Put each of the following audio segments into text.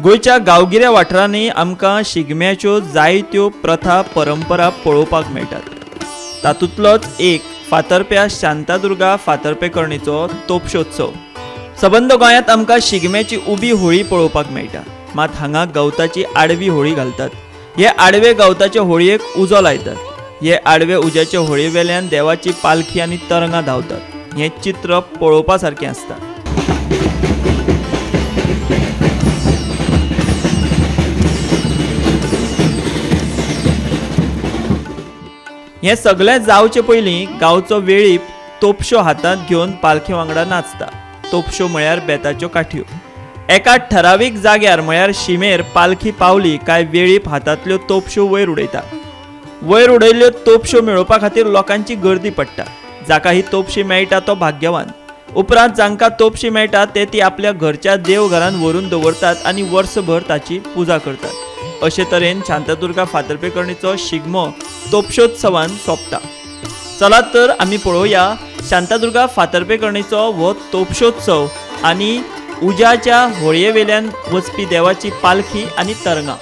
गोयच्या गांवगिऱ्या वाठारांनी आमकां शिगम्याच्यो जायत्यो प्रथा परंपरा पळोवपाक मेळटात। तातूंतलोच एक फातर्प्या शांतादुर्गा फातर्पेकर्णीचो तोपशोत्सव। सबंद गोंयांत आमकां शिगम्याची उबी होळी पळोवपाक मेळटा, मात हांगा गवताची आडवी होळी घालतात। हे आडवे गवताचे होळयेक उजो लायतात। हे आडवे उज्याचे होळये वेल्यान देवाची पालखी आनी तरंगां धांवतात। हें चित्र पळोवपा सारकें आसता। हें सगळें जावचे पयलीं गांवचो वेळीप तोपशो हातांत घेवन पालखे वांगडा नाचता। तोपशो म्हळ्यार बेताच्यो काठयो। एका ठरावीक जाग्यार म्हळ्यार शिमेर पालखी पावली काय वेळीप हातांतल्यो तोपशो वयर उडयता। वयर उडयल्ल्यो तोपशो मेळोवपा खातीर लोकांची गर्दी पडटा। जाका ही तोपशी मेळटा तो भाग्यवान। उपरांत जांकां तोपशी मेळटा ते ती आपल्या घरच्या देवघरांत व्हरून दवरतात आनी वर्सभर ताची पुजा करतात। अशे तरेन शांतादुर्गा फातर्पेकर्णीचो शिगमो तोपशोत्सवान सोंपता। चलात तर आमी पळोवया शांतादुर्गा फातर्पेकर्णीचो हो तोपशोत्सव आनी उज्याच्या होळये वेल्यान वचपी देवाची पालखी आनी तरंगां।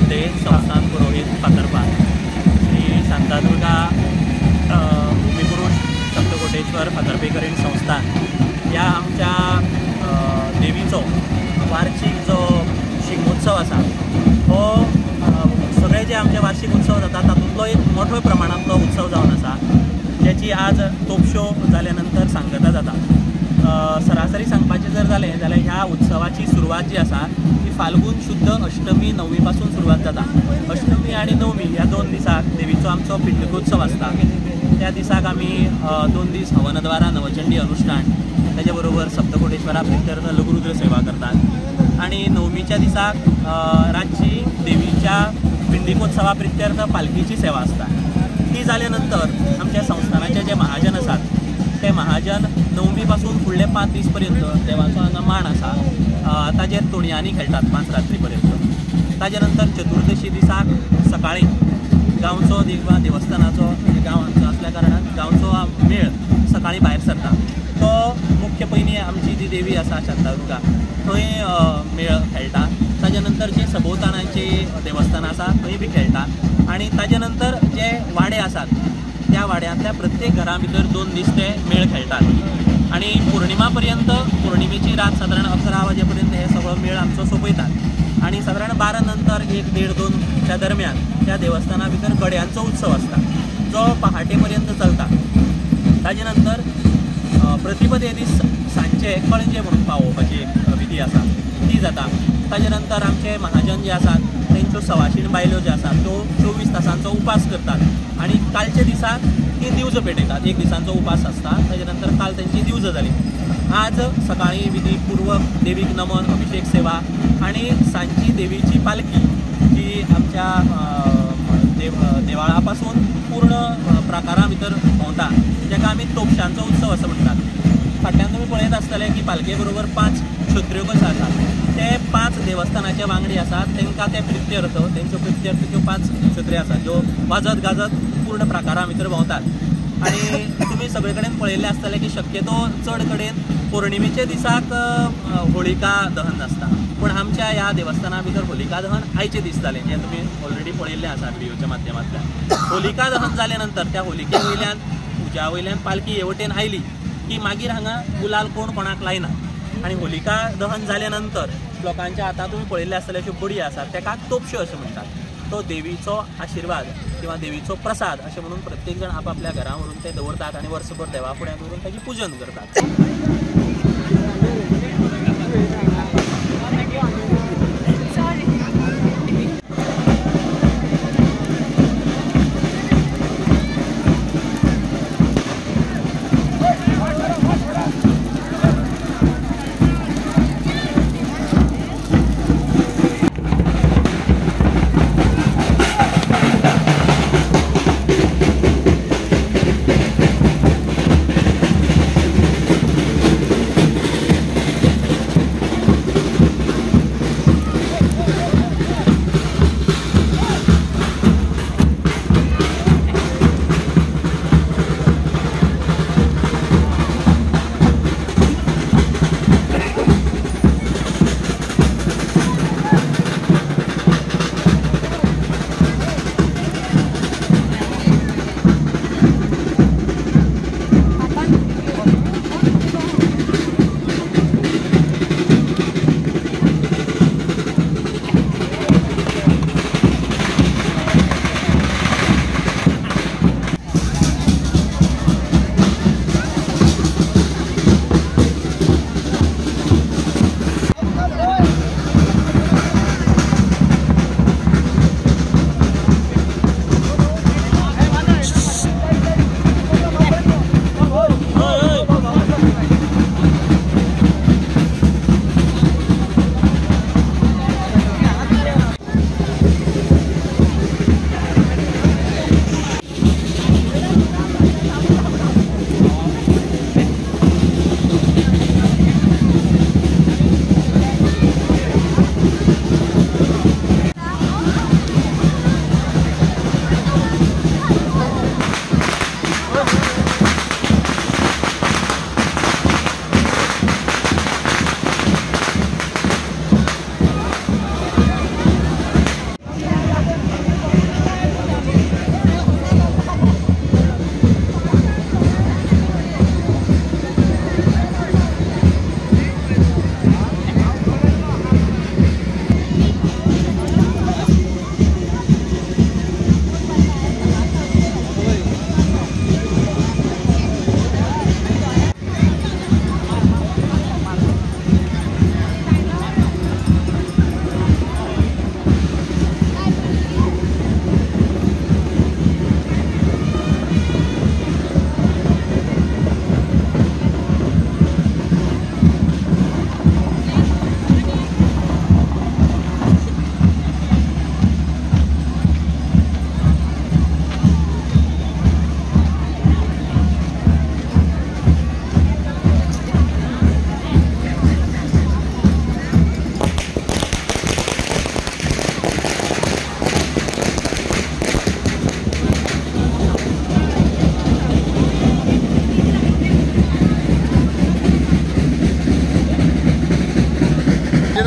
श्रीनाथ संस्थान पुरोहित फातर्फा श्री शांतादुर्गा भूमिपुरुष सप्तकोटेश्वर फातर्पेकरीण संस्थान या आमच्या देवीचो वार्षिक जो शिगमोत्सव आसा हो सगळे जे आमचे वार्षिक उत्सव जाता तातूंतलो एक मोठ्या प्रमाणांतलो उत्सव जावन आसा ज्याची आज तोपशो जाल्या नंतर सांगता जाता। सरासरी सांगपाचें जर जालें जाल्यार ह्या उत्सवाची सुरवात जी आसा ती फाल्गुन शुद्ध अष्टमी नवमी पासून सुरवात जाता। अष्टमी आणि नवमी ह्या 2 दिसाक देवीचो आमचो पिंडकोत्सव आसता। त्या दिसाक आमी 2 दीस हवनद्वारा नवचंडी अनुष्ठान त्याच्या बरोबर सप्तकोटेश्वरा प्रित्यर्थ लघुरुद्र सेवा करतात आणि नवमीच्या दिसाक रातची देवीच्या पिंडकोत्सवा प्रित्यर्थ पालखीची सेवा आसता। ती जाल्या नंतर आमच्या संस्थानाचे जे महाजन आसात ते महाजन नवमी पासून फुडले 5 दीस पर्यंत देवाचो हांगा मान आसा ताजेर तोणयांनी खेळटात 5 रात्री पर्यंत। ताजे नंतर चतुर्दशी दिसाक सकाळी गांवचो देवस्थानाचो गांवांचो असल्या कारणान गांवचो मेळ सकाळी भायर सरता। तो मुख्य पयलीं आमची जी देवी आसा शांतादुर्गा थंय मेळ खेळटा। ताजे नंतर जे सभोवताणाची देवस्थान आसा थंय बी खेळटा आणि ताजे नंतर जे वाडे आसात त्या वाड्यांतल्या प्रत्येक घरा भितर 2 दीस ते मेळ खेळटात आणि पौर्णिमा पर्यंत पौर्णिमेची रात साधारण 11 वाजेपर्यंत हे सगळो मेळ आमचो सोंपयतात आणि साधारण 12 नंतर 1, 1:30, 2 च्या दरम्यान त्या देवस्थाना भितर गड्यांचो उत्सव आसता जो पहाटे पर्यंत चलता। ताजे नंतर प्रतिपदे दीस सांजे कळंजे म्हणून पावोवपाची एक विधी आसा ती जाता। ताजे नंतर आमचे महाजन जे आसात तेंच्यो सवाशीण बायलो ज्यो आसात त्यो 24 तासांचो उपास करतात आणि कालच्या दिसाक ती दिवज पेटयतात। 1 दिसांचो उपास आसता ताजे नंतर काल तेंची दिवज जाली। आज सकाळी विधीपूर्वक देवीक नमन अभिषेक सेवा आणि सांजची देवीची पालखी जी आमच्या देवाळा पासून पूर्ण प्रकारा भितर भोंवता जेका आमी तोपशांचो उत्सव असो म्हणटात। फाटल्यान तुमी पळयत आसतले की पालखे बरोबर 5 क्षत्रियो कशे आसात ते 5 देवस्थानाचे वांगडी आसात तांकां ते प्रित्यर्थ तेंच्यो प्रित्यर्थ त्यो 5 क्षत्रिय आसात ज्यो वाजत गाजत पूर्ण प्रकारा भितर भोंवतात आणि तुमी सगळे कडेन पळयल्लें आसतलें की शक्यतो चड कडेन पौर्णिमेच्या दिसाक होळिका दहन आसता पण आमच्या ह्या देवस्थाना भितर होलिका दहन आयचे दीस जालें जें तुमी ऑलरेडी पळयल्लें आसा व्हिडिओच्या माध्यमांतल्यान। होलिका दहन जाल्या नंतर त्या होलिके वयल्यान पुजा वयल्यान पालखी हे वटेन आयली की मागीर हांगा गुलाल कोण कोणाक लायना आणि होलिका दहन जाल्या नंतर लोकांच्या हातांत तुमी पळयल्ले आसतले अश्यो बडी आसात ताका तोपश्यो अशें म्हणटात। तो देवीचो आशिर्वाद किंवा देवीचो प्रसाद अशें म्हणून प्रत्येक जण आपापल्या घरा व्हरून ते दवरतात आणि वर्सभर देवा फुड्यान व्हरून ताचें पूजन करतात।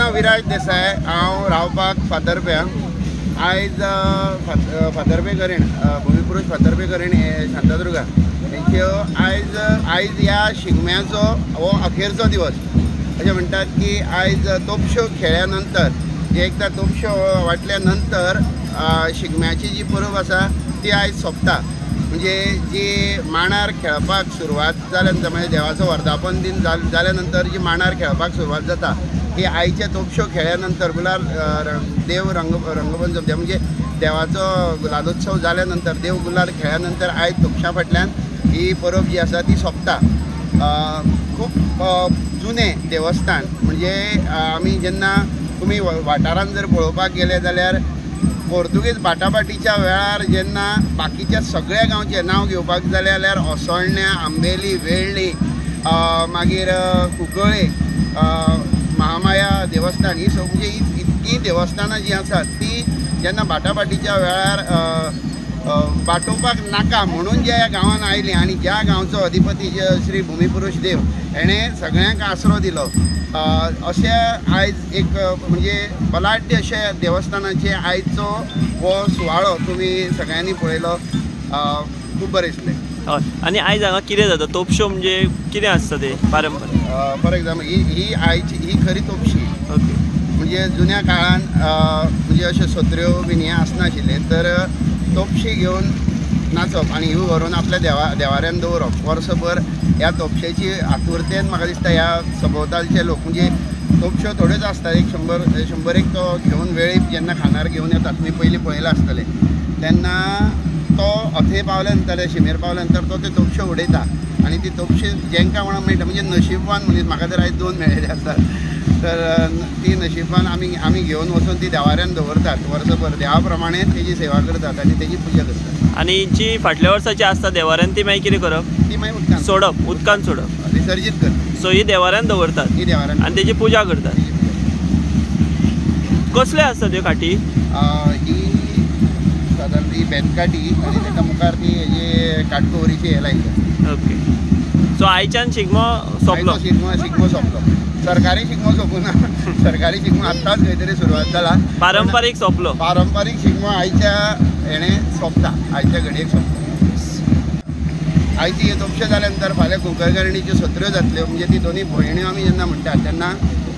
नांव विराज देसाय, हांव रावपाक फातर्प्यां. आयज फातर्पेकरीण भुमिपुरूश फातर्पेकरीण हे शांतादुर्गा हेंच्यो आयज ह्या शिगम्याचो हो अखेरचो दिवस. अशें म्हणटात की आयज तोपश्यो खेळ्या नंतर एकदां तोपश्यो वाटल्या नंतर शिगम्याची जी परब आसा ती आयज सोंपता. म्हणजे जी मांडार खेळपाक सुरवात जाल्या नंतर म्हणजे देवाचो वर्धापन दिन जाल्या नंतर जी मांडार खेळपाक सुरवात जाता ही आयच्या तोपश्यो खेळ्या नंतर गुलाल देव रंगपंचमी म्हणजे देवाचो गुलालोत्सव जाल्या नंतर देव गुलाल खेळ्या नंतर आयज तोपशां फाटल्यान ही परब जी आसा ती सोंपता. खूब जुनें देवस्थान म्हणजे आमी जेन्ना तुमी वाठारांत जर पळोवपाक गेले जाल्यार पोर्तुगीज बाटाबाटीच्या वेळार जेन्ना बाकीच्या सगळ्या गांवचें नांव घेवपाक जालें जाल्यार ओसोळण्या, आंबेली, वेळ्ळी, मागीर कुंकळे, महामाया देवस्थान ही म्हणजे इतकी देवस्थानां जी आसात ती जेन्ना बाटाबाटीच्या वेळार वाटोवपाक नाका म्हणून ज्या गांवांत आयली आनी ज्या गांवचो अधिपती श्री भुमिपुरूश देव हेणें सगळ्यांक आसरो दिलो अशें आयज एक म्हणजे बलाढ्य अशे देवस्थानाचे आयजचो हो सुवाळो तुमी सगळ्यांनी पळयलो. खूब बरें दिसलें. हय. आनी आयज हांगा कितें जाता? तोपश्यो म्हणजे कितें आसता ते पारंपारीक? फॉर एग्जाम्पल ही आयची ही खरी तोपशी. ओके. म्हणजे जुन्या काळान म्हणजे अश्यो सत्र्यो बीन हें आसनाशिल्ले तर तोपशी घेवन नाचप आनी ह्यो व्हरून आपल्या देवाऱ्यान दवरप. वर्सभर ह्या तोपशेची आतुरतेन म्हाका दिसता ह्या सभोवतालचे लोक म्हणजे तोपश्यो थोड्योच आसता एक शंबर एक तो घेवन वेळीप जेन्ना खानार घेवन येतात तुमी पयलीं पळयलां आसतलें तेन्ना तो अथंय पावल्या नंतर शिमेर पावल्या नंतर तो त्यो तोपश्यो उडयता आनी ती तोपशी जेंकां कोणाक मेळटा म्हणजे नशीबवान मनीस म्हाका तर आयज 2 मेळिल्ले आसात तर ती नशीबवान आमी घेवन वचून ती देवाऱ्यान दवरतात. वर्सभर देवा प्रमाणे तेजी सेवा करतात आनी तेजी पुजा करतात. आनी जी फाटल्या वर्साची आसता देवाऱ्यान ती मागीर कितें करप? ती मागीर उदकान सोडप विसर्जीत करतात. सो ही देवाऱ्यान दवरतात ही देवाऱ्यान आनी तेजी पुजा करतात. कसले आसता त्यो काठी? ही सादारण ती बेतकाठी आनी तेका मुखार ती हेजी काटकोवरीची हे लायतात. ओके. सो आयच्यान शिगमो सोंपलो? शिगमो सोंपलो. सरकारी शिगमो सोंपूना. सरकारी शिगमो आत्ताच खंय तरी सुरवात जाला. पारंपारीक सोंपलो? पारंपारीक शिगमो आयच्या हेणें सोंपता. आयच्या घडयेक सोंपता. आयची हे तोपशे जाल्या नंतर फाल्यां कुंकळकर्णीच्यो सत्र्यो जातल्यो म्हणजे ती दोनी भयण्यो आमी जेन्ना म्हणटात तेन्ना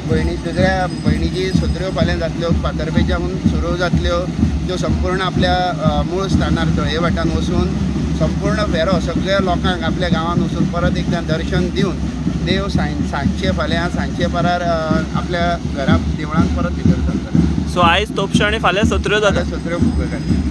दुसऱ्या भयणीची सत्र्यो फाल्यां जातल्यो फातर्पेच्यान सुरू जातल्यो त्यो संपूर्ण आपल्या मूळ स्थानार तळये वाटान वचून संपूर्ण फेरो सगळ्या लोकांक आपल्या गांवांत वचून परत एकदां दर्शन दिवन देव सांजचे फाल्यां सांजचे परार आपल्या घरा देवळांत परत भितर सरता. सो आयज तोपश्यो आनी फाल्यां सत्र्यो जाता? सत्र्यो कुंकळकर्णी.